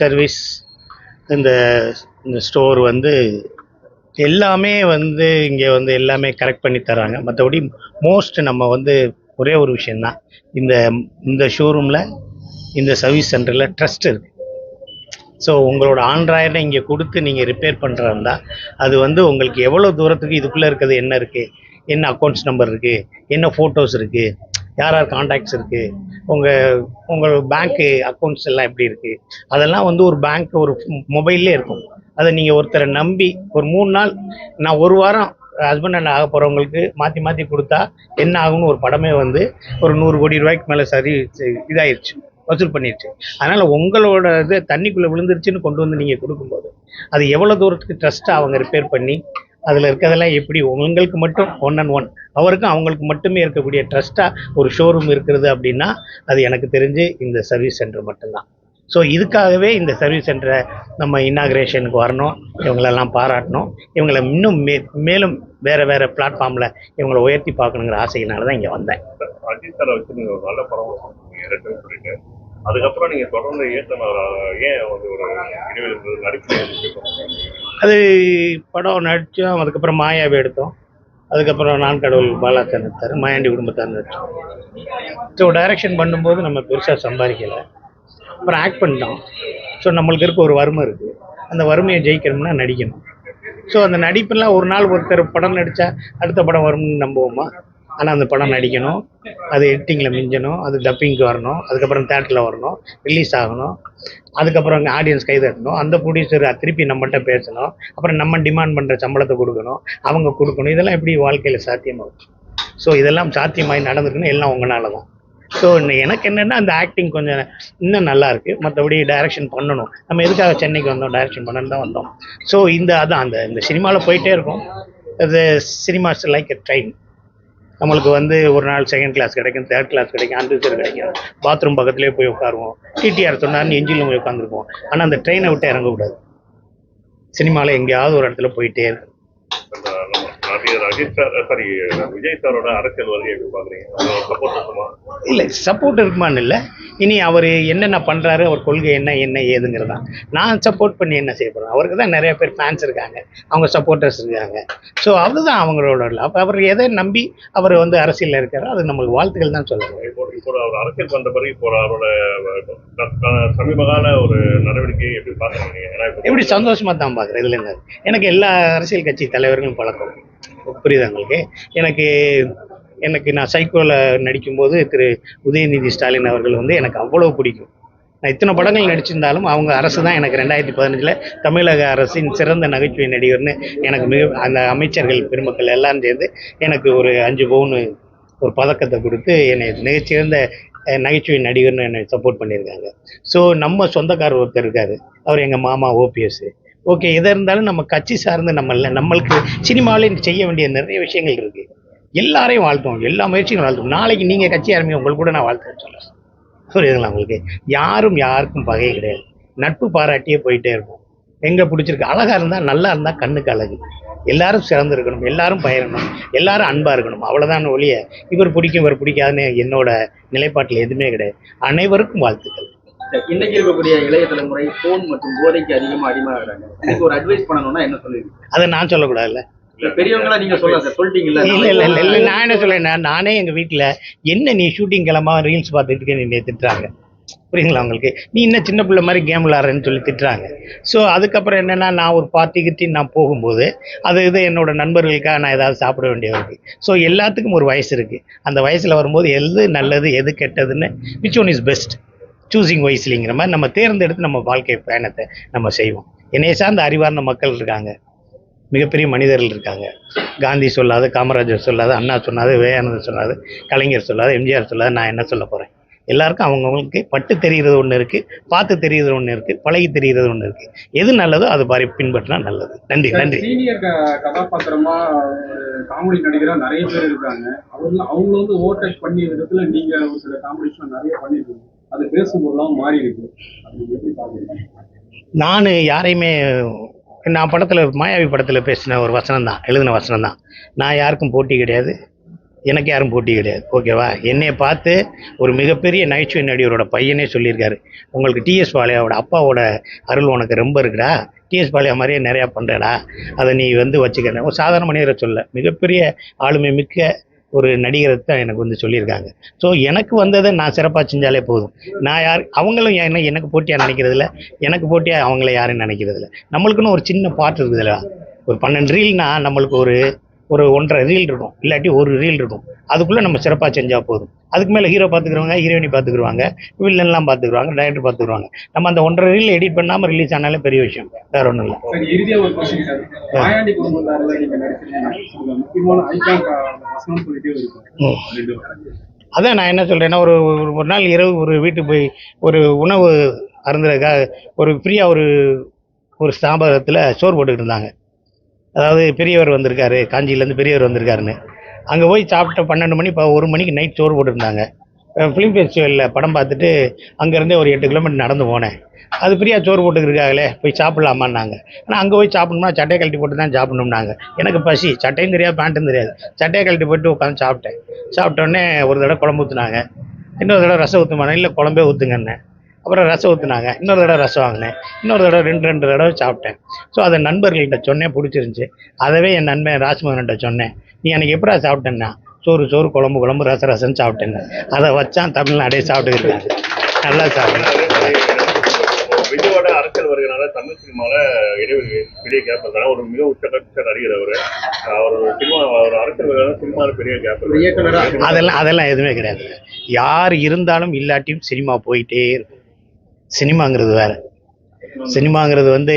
Service, இந்த இந்த store வந்து எல்லாமே வந்து இங்கே வந்து எல்லாமே கரெக்ட் பண்ணி தராங்க. மற்றபடி மோஸ்ட் நம்ம வந்து ஒரே ஒரு விஷயந்தான், இந்த இந்த ஷோரூமில் இந்த சர்வீஸ் சென்டரில் ட்ரஸ்ட் இருக்குது. ஸோ உங்களோட ஆண்ட்ராய்டை இங்கே கொடுத்து நீங்கள் ரிப்பேர் பண்ணுறதா அது வந்து உங்களுக்கு எவ்வளோ தூரத்துக்கு இதுக்குள்ளே இருக்கிறது என்ன இருக்குது, என்ன அக்கௌண்ட்ஸ் நம்பர் இருக்குது, என்ன ஃபோட்டோஸ் இருக்குது, யார் யார் கான்டாக்ட்ஸ் இருக்குது, உங்கள் பேங்க்கு அக்கௌண்ட்ஸ் எல்லாம் எப்படி இருக்குது, அதெல்லாம் வந்து ஒரு பேங்க் ஒரு மொபைல்லே இருக்கும். அதை நீங்கள் ஒருத்தரை நம்பி ஒரு 3 நாள், நான் ஒரு வாரம் ஹஸ்பண்ட் அண்ட் ஆக போகிறவங்களுக்கு மாற்றி மாற்றி கொடுத்தா என்ன ஆகும்னு ஒரு படமே வந்து ஒரு 100 கோடி ரூபாய்க்கு மேலே சரி இதாயிடுச்சு, வசூல் பண்ணிடுச்சு. அதனால் உங்களோட இது தண்ணிக்குள்ளே விழுந்துருச்சுன்னு கொண்டு வந்து நீங்கள் கொடுக்கும்போது அது எவ்வளோ தூரத்துக்கு ட்ரஸ்ட்டாக அவங்க ரிப்பேர் பண்ணி அதில் இருக்கிறதெல்லாம் எப்படி உங்களுக்கு மட்டும் 1 and 1 அவருக்கும் அவங்களுக்கு மட்டுமே இருக்கக்கூடிய ட்ரஸ்ட்டாக ஒரு ஷோரூம் இருக்கிறது அப்படின்னா அது எனக்கு தெரிஞ்சு இந்த சர்வீஸ் சென்டர் மட்டும்தான். ஸோ இதுக்காகவே இந்த சர்வீஸ் சென்டரை நம்ம இன்னாகிரேஷனுக்கு வரணும், இவங்களெல்லாம் பாராட்டணும், இவங்களை இன்னும் மேலும் வேறு வேறு பிளாட்ஃபார்மில் இவங்களை உயர்த்தி பார்க்கணுங்கிற ஆசையினால தான் இங்கே வந்தேன். அஜித் சாரை வச்சு நீங்கள் ஒரு நல்ல படம் சொல்லிட்டு அதுக்கப்புறம் நீங்கள் தொடர்ந்து ஏன் வந்து ஒரு இடைவெளி நடிப்பு? அது படம் நடித்தோம், அதுக்கப்புறம் மாயாவை எடுத்தோம், அதுக்கப்புறம் நான் கடவுள் பாலாச்சன் எடுத்தார், மாயாண்டி குடும்பத்தார் நடித்தோம். ஸோ டைரக்ஷன் பண்ணும்போது நம்ம பெருசாக சம்பாதிக்கலை, அப்புறம் ஆக்ட் பண்ணிட்டோம். ஸோ நம்மளுக்கு இருக்க ஒரு வறுமை இருக்குது, அந்த வறுமையை ஜெயிக்கணும்னா நடிக்கணும். ஸோ அந்த நடிப்பெல்லாம் ஒரு நாள் ஒருத்தர் படம் நடித்தா அடுத்த படம் வரும்னு நம்புவோமா? ஆனால் அந்த படம் நடிக்கணும், அது எடிட்டிங்கில் மிஞ்சணும், அது டப்பிங்க்கு வரணும், அதுக்கப்புறம் தேட்டரில் வரணும், ரிலீஸ் ஆகணும், அதுக்கப்புறம் அங்கே ஆடியன்ஸ் கை தட்டணும், அந்த ப்ரொடியூசர் திருப்பி நம்மகிட்ட பேசணும், அப்புறம் நம்ம டிமாண்ட் பண்ணுற சம்பளத்தை கொடுக்கணும், அவங்க கொடுக்கணும். இதெல்லாம் எப்படி வாழ்க்கையில் சாத்தியமாகும்? ஸோ இதெல்லாம் சாத்தியமாகி நடந்துருக்குன்னு எல்லாம் உங்களால தான். ஸோ எனக்கு என்னென்னா அந்த ஆக்டிங் கொஞ்சம் இன்னும் நல்லா இருக்குது, மற்றபடி டைரக்ஷன் பண்ணணும். நம்ம எதுக்காக சென்னைக்கு வந்தோம்? டைரக்ஷன் பண்ணணும் தான் வந்தோம். ஸோ அதான் இந்த சினிமாவில் போயிட்டே இருக்கும். அது சினிமாஸ் லைக் எ ட்ரெயின். நம்மளுக்கு வந்து ஒரு நாள் செகண்ட் கிளாஸ் கிடைக்கும், தேர்ட் கிளாஸ் கிடைக்கும், அன்ரிசர்வ் கிடைக்கும், பாத்ரூம் பக்கத்துலேயே போய் உட்காருவோம், டிடிஆர் சொன்னார்னு எஞ்சிலும் போய் உட்காந்துருப்போம். ஆனால் அந்த ட்ரெயினை விட்டு இறங்கக்கூடாது. சினிமாவில் எங்கேயாவது ஒரு இடத்துல போயிட்டே இருக்கும். விஜய் சாரோட அரசியல் வருகை எப்படி பார்க்குறீங்க? இல்லை சப்போர்ட் இருக்குமான்னு இல்லை, இனி அவர் என்னென்ன பண்ணுறாரு, அவர் கொள்கை என்ன ஏதுங்கிறதான். நான் சப்போர்ட் பண்ணி என்ன செய்ய போகிறேன்? அவருக்கு தான் நிறைய பேர் ஃபேன்ஸ் இருக்காங்க, அவங்க சப்போர்ட்டர்ஸ் இருக்காங்க. ஸோ அதுதான் அவங்களோட அப்போ அவர் எதை நம்பி அவர் வந்து அரசியலில் இருக்காரோ அது நம்மளுக்கு வாழ்த்துக்கள் தான் சொல்லணும். இப்போ அவர் அரசியல் பண்ணுற பிறகு இப்போ அவரோட சமீபகால ஒரு நடவடிக்கை எப்படி பார்க்குறீங்க? எப்படி சந்தோஷமாக தான் பார்க்குறேன். இதில் என்ன, எனக்கு எல்லா அரசியல் கட்சி தலைவர்களும் பழக்கம் புரியுது உங்களுக்கு. எனக்கு நான் சைக்கோவில் நடிக்கும்போது திரு உதயநிதி ஸ்டாலின் அவர்கள் வந்து எனக்கு அவ்வளோ பிடிக்கும். நான் இத்தனை படங்கள் நடிச்சிருந்தாலும் அவங்க அரசு தான் எனக்கு 2015 தமிழக அரசின் சிறந்த நகைச்சுவை நடிகர்னு எனக்கு அந்த அமைச்சர்கள் பெருமக்கள் எல்லாம் சேர்ந்து எனக்கு ஒரு 5 பவுன் ஒரு பதக்கத்தை கொடுத்து என்னை மிகச்சிறந்த நகைச்சுவை நடிகர்னு என்னை சப்போர்ட் பண்ணியிருக்காங்க. ஸோ நம்ம சொந்தக்காரர் ஒருத்தர் இருக்கார், அவர் எங்கள் மாமா ஓபிஎஸ். ஓகே, எதாக இருந்தாலும் நம்ம கட்சி சார்ந்து நம்மளுக்கு சினிமாவிலே செய்ய வேண்டிய நிறைய விஷயங்கள் இருக்குது. எல்லாரையும் வாழ்த்துவோம், எல்லா முயற்சியும் வாழ்த்துவோம். நாளைக்கு நீங்கள் கட்சி ஆரம்பிங்க, உங்களுக்கு கூட நான் வாழ்த்துன்னு சொல்லுவேன். புரியுதுங்களா உங்களுக்கு? யாருக்கும் பகையே கிடையாது, நட்பு பாராட்டியே போயிட்டே இருக்கும். எங்கே பிடிச்சிருக்கு, அழகாக இருந்தால் நல்லா இருந்தால் கண்ணுக்கு அழகு. எல்லாரும் சிறந்து இருக்கணும், எல்லாரும் பயிரணும், எல்லாரும் அன்பாக இருக்கணும், அவ்வளோதான் ஒழிய இவர் பிடிக்கும் இவர் பிடிக்காதுன்னு என்னோட நிலைப்பாட்டில் எதுவுமே கிடையாது. அனைவருக்கும் வாழ்த்துக்கள். இன்னைக்கு இருக்கக்கூடிய இளைய தலைமுறை போன் மற்றும் போதைக்கு அதிகமாக அடிமையாகிறாங்க. இதுக்கு ஒரு அட்வைஸ் பண்ணணும்னா என்ன சொல்லுவீங்க? அதை நான் சொல்லக்கூடாதுல்ல, பெரியவங்களா நீங்க சொல்லிட்டீங்களா? இல்லை நான் என்ன சொல்லேன், நானே எங்கள் வீட்டில் என்ன நீ ஷூட்டிங் கிளம்பா ரீல்ஸ் பார்த்துட்டு நீ திட்டுறாங்க. புரியுங்களா உங்களுக்கு? நீ இன்னும் சின்ன பிள்ளை மாதிரி கேம் விளாட்றேன்னு சொல்லி திட்டுறாங்க. ஸோ அதுக்கப்புறம் என்னென்னா, நான் ஒரு பார்ட்டிக்கு நான் போகும்போது இது என்னோட நண்பர்களுக்காக நான் ஏதாவது சாப்பிட வேண்டியது இருக்குது. ஸோ எல்லாத்துக்கும் ஒரு வயசு இருக்குது. அந்த வயசில் வரும்போது எது நல்லது எது கெட்டதுன்னு which one is best choosing வைஸ்லிங்கிற மாதிரி நம்ம தேர்ந்தெடுத்து நம்ம வாழ்க்கை பயணத்தை நம்ம செய்வோம். என்னைய சார்ந்த அறிவார்ந்த மக்கள் இருக்காங்க, மிகப்பெரிய மனிதர்கள் இருக்காங்க. காந்தி சொல்லாது, காமராஜர் சொல்லாது, அண்ணா சொன்னாது, விவேகானந்தர் சொல்லாது, கலைஞர் சொல்லாது, எம்ஜிஆர் சொல்லாது, நான் என்ன சொல்ல போகிறேன்? எல்லாருக்கும் அவங்கவுங்களுக்கு பட்டு தெரிகிறது ஒன்று இருக்குது, பார்த்து தெரிகிறது ஒன்று இருக்குது, பழகி தெரிகிறது ஒன்று இருக்குது. எது நல்லதோ அது மாதிரி பின்பற்றினா நல்லது. நன்றி. சீனியர் கதாபாத்திரமா காமெடி நடிகராக நிறைய பேர் இருக்காங்க. அவங்க வந்து ஓவர்டேக் பண்ணி விதத்தில் நீங்கள் ஒரு சில காமெடிஸ்லாம் நிறைய பண்ணியிருக்கீங்க. அது பேசும்போதெல்லாம் மாறி இருக்கு. நான் யாரையுமே, நான் மாயாவி படத்தில் பேசின ஒரு வசனம் தான், எழுதின வசனம் தான், நான் யாருக்கும் போட்டி கிடையாது, எனக்கு யாரும் போட்டி கிடையாது. ஓகேவா? என்னைய பார்த்து ஒரு மிகப்பெரிய நகைச்சுவை நடிகரோட பையனே சொல்லியிருக்காரு, உங்களுக்கு டிஎஸ் பாலையாவோட அப்பாவோட அருள் உனக்கு ரொம்ப இருக்குடா, டிஎஸ் பாலையா மாதிரியே நிறையா பண்ணுறடா, அதை நீ வந்து வச்சுக்கிறேன். ஒரு சாதாரண மனிதரை சொல்ல, மிகப்பெரிய ஆளுமை மிக்க ஒரு நடிகரை தான் எனக்கு வந்து சொல்லியிருக்காங்க. ஸோ எனக்கு வந்ததை நான் சிறப்பாக செஞ்சாலே போதும். நான் யார் அவங்களும் எனக்கு போட்டியாக நினைக்கிறதில்ல, எனக்கு போட்டியாக அவங்கள யாரும் நினைக்கிறதில்ல. நம்மளுக்குன்னு ஒரு சின்ன பாட்டு இருக்குதுல்ல, ஒரு 12 ரீல்னா நம்மளுக்கு ஒரு ஒரு 1.5 ரீல் இருக்கும், இல்லாட்டி ஒரு ரீல் இருக்கும். அதுக்குள்ளே நம்ம சிறப்பாக செஞ்சால் போதும். அதுக்கு மேலே ஹீரோ பார்த்துக்குருவாங்க, ஹீரோயினி பார்த்துக்குருவாங்க, வில்லன்லாம் பார்த்துக்குருவாங்க, டைரக்டர் பார்த்துக்குருவாங்க. நம்ம அந்த 1.5 ரீல் எடிட் பண்ணாமல் ரிலீஸ் ஆனாலே பெரிய விஷயம், வேற ஒன்றும் இல்லை. சார் இறுதியா ஒரு கொஸ்டின் சார், மாயாண்டி குடும்பத்தாரில் நீங்க நடிச்சிருக்கீங்க, அந்த முக்கியமான ஐகான் வசனம் சொல்லிட்டே இருக்கும். அதான் நான் என்ன சொல்கிறேன்னா, ஒரு நாள் இரவு ஒரு வீட்டுக்கு போய் ஒரு உணவு அருந்துறதுக்காக ஒரு ஃப்ரீயாக ஒரு ஸ்தாபனத்தில் சோறு போட்டுக்கிட்டு இருந்தாங்க. அதாவது பெரியவர் வந்திருக்காரு, காஞ்சியிலேருந்து பெரியவர் வந்திருக்காருன்னு. அங்கே போய் சாப்பிட்ட 12 மணி 1 மணிக்கு நைட் சோறு போட்டுருந்தாங்க. ஃபிலிம் ஃபெஸ்டிவலில் படம் பார்த்துட்டு அங்கேருந்தே ஒரு 8 கிலோமீட்டர் நடந்து போனேன். அது ஃப்ரீயாக சோறு போட்டுக்கிருக்காங்களே, போய் சாப்பிட்லாமான்னாங்க. ஆனால் அங்கே போய் சாப்பிட்ணும்னா சட்டையை கழட்டி போட்டு தான் சாப்பிட்ணும்னாங்க. எனக்கு பசி, சட்டையும் தெரியாது பேண்ட்டும் தெரியாது. சட்டையை கழட்டி போட்டு உட்காந்து சாப்பிட்டேன். சாப்பிட்டோடனே ஒரு தடவை குழம்பு ஊற்றுனாங்க, இன்னொரு தடவை ரசம் ஊற்றுமானே, இல்லை குழம்பே ஊற்றுங்கன்னேன். அப்புறம் ரசம் ஊற்றுனாங்க, இன்னொரு தடவை ரசம் வாங்கினேன், இன்னொரு தடவை 2 தடவை சாப்பிட்டேன். ஸோ அதை நண்பர்கள்கிட்ட சொன்னேன், பிடிச்சிருந்துச்சி. அதவே என் நண்பன் ராஜ்மோகன்கிட்ட சொன்னேன், நீ அன்றைக்கி எப்படா சாப்பிட்டேன்னா, சோறு குழம்பு ரசம் சாப்பிட்டேன்னு. அதை வச்சான் தமிழ்நாடே சாப்பிட்டுக்கிட்டாங்க, நல்லா சாப்பிட்டேன். விஜயோட அரசியல் வருகிறனால தமிழ் சினிமாவில் இடைவெளி பெரிய கேப் இருந்தாலும் ஒரு மிக உச்சகட்ட நடிகர் அவர் சினிமா ஒரு அரசியல் வருகிறாலும் சினிமாவில் பெரிய கேப். அதெல்லாம் எதுவுமே கிடையாது. யார் இருந்தாலும் இல்லாட்டியும் சினிமா போயிட்டே இருக்கும். சினிமாங்கிறது வேற. சினிமாங்கிறது வந்து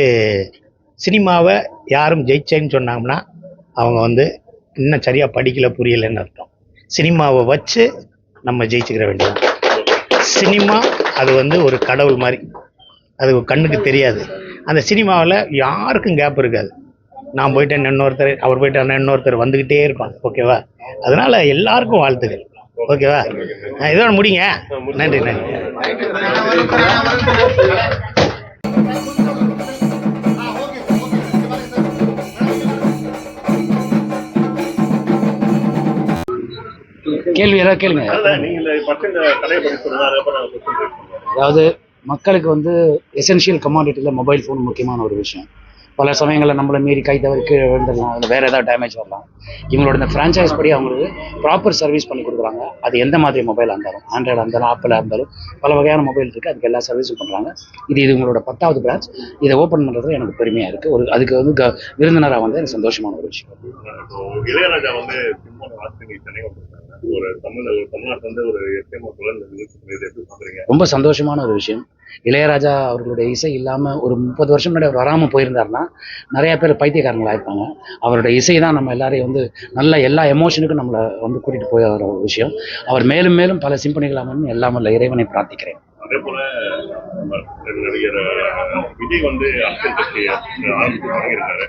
சினிமாவை யாரும் ஜெயிச்சேன்னு சொன்னாங்கன்னா அவங்க வந்து இன்னும் சரியாக படிக்கல, புரியலைன்னு அர்த்தம். சினிமாவை வச்சு நம்ம ஜெயிச்சுக்கிற வேண்டியது. சினிமா அது வந்து ஒரு கடவுள் மாதிரி, அது கண்ணுக்கு தெரியாது. அந்த சினிமாவில் யாருக்கும் கேப் இருக்காது. நான் போயிட்டேன் இன்னொருத்தர், அவர் போயிட்டாருன்னா இன்னொருத்தர் வந்துக்கிட்டே இருப்பாங்க. ஓகேவா? அதனால எல்லாருக்கும் வாழ்த்துக்கள். ஓகேவா? இதோட முடிங்க. நன்றி. கேள்வி ஏதாவது கேளுங்க. அதாவது மக்களுக்கு வந்து எசென்ஷியல் கமாடிட்டியில் மொபைல் ஃபோன் முக்கியமான ஒரு விஷயம். பல சமயங்களில் நம்மளை மீறி கை தவறி கீழே விழுந்துடலாம், அதில் வேறு ஏதாவது டேமேஜ் வரலாம். இவங்களோட இந்த ஃப்ரான்ச்சைஸ் படி அவங்களுக்கு ப்ராப்பர் சர்வீஸ் பண்ணி கொடுக்குறாங்க. அது எந்த மாதிரி மொபைலாக இருந்தாலும், ஆண்ட்ராய்டாக இருந்தாலும் ஆப்பிளாக இருந்தாலும் பல வகையான மொபைல் இருக்குது, அதுக்கு எல்லா சர்வீஸும் பண்ணுறாங்க. இது உங்களோட 10வது பிரான்ச். இதை ஓப்பன் பண்ணுறது எனக்கு பெருமையாக இருக்குது. அதுக்கு வந்து விருந்தினராக வந்து எனக்கு சந்தோஷமான ஒரு விஷயம். இளையராஜா வந்து சென்னை ஒரு தமிழ்நாட்டில் வந்து ஒரு ரொம்ப சந்தோஷமான ஒரு விஷயம். இளையராஜா அவர்களுடைய இசை இல்லாமல் ஒரு 30 வருஷம் முன்னாடி அவர் வராமல் போயிருந்தாருன்னா நிறைய பேர் பைத்தியக்காரங்களாக இருப்பாங்க. அவருடைய இசை தான் நம்ம எல்லாரையும் வந்து நல்ல எல்லா எமோஷனுக்கும் நம்மளை வந்து கூட்டிகிட்டு போய் வர ஒரு விஷயம். அவர் மேலும் மேலும் பல சிம்பனிகள் அமைன்னு எல்லாம் வல்ல இறைவனை பிரார்த்திக்கிறேன். அதே போல நடிகர் விஜய் வந்து அரசியல் கட்சி ஆரம்பித்து தொடங்கியிருக்காரு.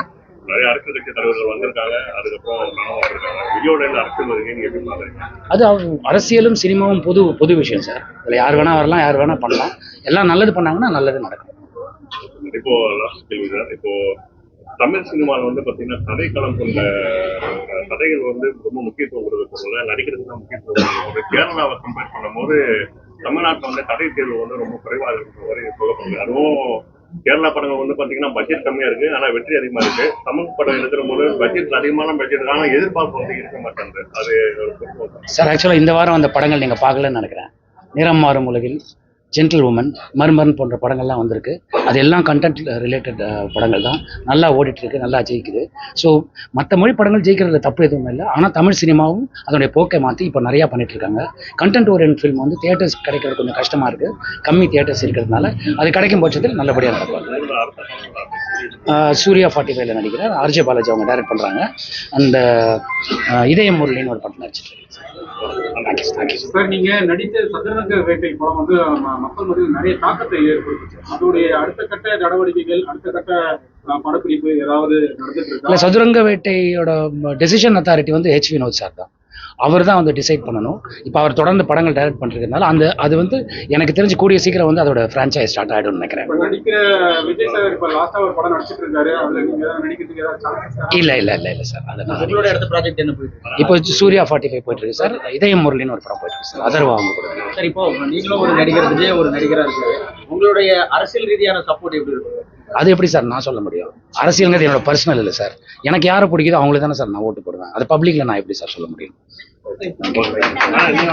நிறைய அரசியல் கட்சி தலைவர்கள் வந்திருக்காங்க, அதுக்கப்புறம் நானும் வந்திருக்காங்க. விஜயோட இந்த அரசியல் வருகை நீங்க எப்படி பாக்குறீங்க? அது அரசியலும் சினிமாவும் பொது விஷயம் சார். இதில் யார் வேணா வரலாம், யார் வேணா பண்ணலாம். எல்லாம் நல்லது பண்ணாங்கன்னா நல்லது நடக்கும். இப்போ லாஸ்ட் கேள்வி சார், இப்போ தமிழ் சினிமாவில் வந்து பார்த்தீங்கன்னா கதைக்களம் கொண்ட கதைகள் வந்து ரொம்ப முக்கியத்துவம் கொடுக்கறதுல நடிக்கிறதுக்கு தான் முக்கியத்துவம் கொடுக்குறது. கேரளாவை கம்பேர் பண்ணும்போது தமிழ்நாட்டில் வந்து கதை தேர்வு வந்து ரொம்ப குறைவாக இருக்கிற வரை சொல்லப்படுது. அதுவும் கேரளா படங்கள் வந்து பாத்தீங்கன்னா பட்ஜெட் கம்மியா இருக்கு, ஆனா வெற்றி அதிகமா இருக்கு. தமிழ் படம் எடுக்கிற போது பட்ஜெட் அதிகமான பட்ஜெட், ஆனா எதிர்பார்ப்பு வந்து இருக்க மாட்டேங்குது. அது சார் ஆக்சுவலா இந்த வாரம் அந்த படங்கள் நீங்க பார்க்கலன்னு நினைக்கிறேன். நிறம் மாறும் உலகில், ஜென்டில் உமன், மர்மர்ன் போன்ற படங்கள்லாம் வந்திருக்கு. அது எல்லாம் கண்டென்ட் ரிலேட்டட் படங்கள் தான். நல்லா ஓடிட்டு இருக்கு, நல்லா ஜெயிக்குது. ஸோ மற்ற மொழி படங்கள் ஜெயிக்கிறதுல தப்பு எதுவும் இல்லை. ஆனால் தமிழ் சினிமாவும் அதனுடைய போக்கை மாற்றி இப்போ நிறையா பண்ணிட்டு இருக்காங்க. கண்டென்ட் ஓரியன்ட் ஃபில்ம் வந்து தியேட்டர்ஸ் கிடைக்கிறது கொஞ்சம் கஷ்டமாக இருக்கு. கம்மி தியேட்டர்ஸ் இருக்கிறதுனால அது கிடைக்கும் பட்சத்தில் நல்லபடியாக நடக்கும். சூர்யா 45ல நடிக்கிறார். ஆர்ஜே பாலாஜி அவங்க டைரக்ட் பண்ணுறாங்க. அந்த இதயம் முரளின்னு ஒரு படம் நடிச்சிட்டு சார், நீங்க நடித்த சதுரங்க வேட்டை படம் வந்து மக்கள் மத்தியில் நிறைய தாக்கத்தை ஏற்படுத்துச்சு. அதோடைய அடுத்த கட்ட நடவடிக்கைகள், அடுத்த கட்ட படப்பிடிப்பு ஏதாவது நடந்துட்டு இருக்கா? இல்லை, சதுரங்க வேட்டையோட டெசிஷன் அத்தாரிட்டி வந்து H. வினோத் சார் தான். அவர் தான் வந்து டிசைட் பண்ணணும். இப்போ அவர் தொடர்ந்து படங்கள் டைரக்ட் பண்ணிருக்கனால அது வந்து எனக்கு தெரிஞ்சு கூடிய சீக்கிரம் வந்து அதோட ஃப்ரான்ச்சைஸ் ஸ்டார்ட் ஆகிடும்னு நினைக்கிறேன். இப்ப நடிக்கிற விஜய் சார் இப்ப லாஸ்டா ஒரு படம் நடிச்சிட்டு இருக்காரு, அதுல நீங்க நடிக்கிறதுக்கு ஏதாவது சான்சஸ்? இல்லை சார். அதனால உங்களோட அடுத்த ப்ராஜெக்ட் என்ன போயிட்டு இருக்கு? இப்போ சூர்யா 45 போயிட்டு இருக்கு சார். இதயம் முரளின்னு ஒரு படம் போயிட்டு இருக்கு சார். அதர்வா அவங்க கூட. சார் இப்போ நீங்களும் ஒரு நடிகர், விஜய் ஒரு நடிகரா இருக்காரு, உங்களுடைய அரசியல் ரீதியான சப்போர்ட் எப்படி இருக்கும்? அது எப்படி சார் நான் சொல்ல முடியும்? அரசியல்ங்கிறது என்னோட பர்சனல் இல்லை சார். எனக்கு யாரை பிடிக்குதோ அவங்களுக்கு தானே சார் நான் ஓட்டு போடுவேன். அது பப்ளிக்ல நான் எப்படி சார் சொல்ல முடியும்? ஆனா, நீங்க